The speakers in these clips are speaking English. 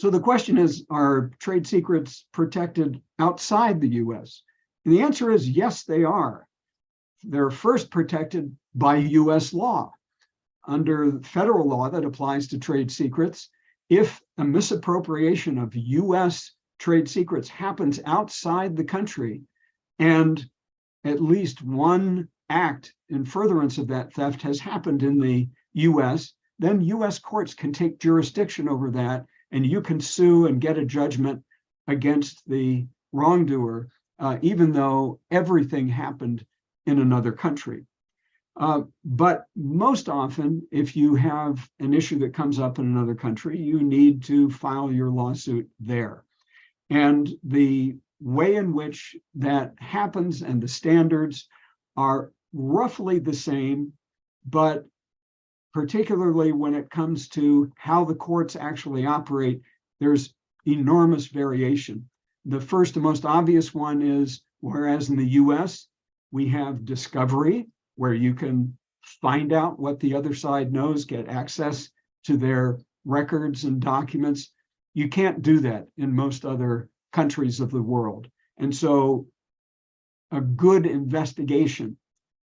So the question is, are trade secrets protected outside the US? And the answer is yes, they are. They're first protected by US law. Under federal law that applies to trade secrets, if a misappropriation of US trade secrets happens outside the country, and at least one act in furtherance of that theft has happened in the US, then US courts can take jurisdiction over that, and you can sue and get a judgment against the wrongdoer, even though everything happened in another country. But most often, if you have an issue that comes up in another country, you need to file your lawsuit there. And the way in which that happens and the standards are roughly the same, but particularly when it comes to how the courts actually operate, there's enormous variation. The first and most obvious one is, whereas in the US, we have discovery, where you can find out what the other side knows, get access to their records and documents. You can't do that in most other countries of the world. And so a good investigation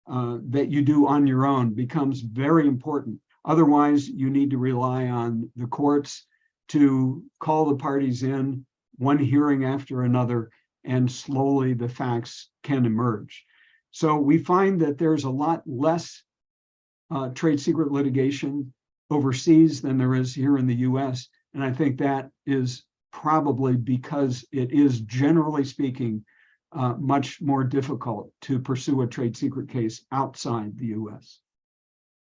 that you do on your own becomes very important. Otherwise, you need to rely on the courts to call the parties in, one hearing after another, and slowly the facts can emerge. So we find that there's a lot less trade secret litigation overseas than there is here in the US. And I think that is probably because it is, generally speaking, much more difficult to pursue a trade secret case outside the US.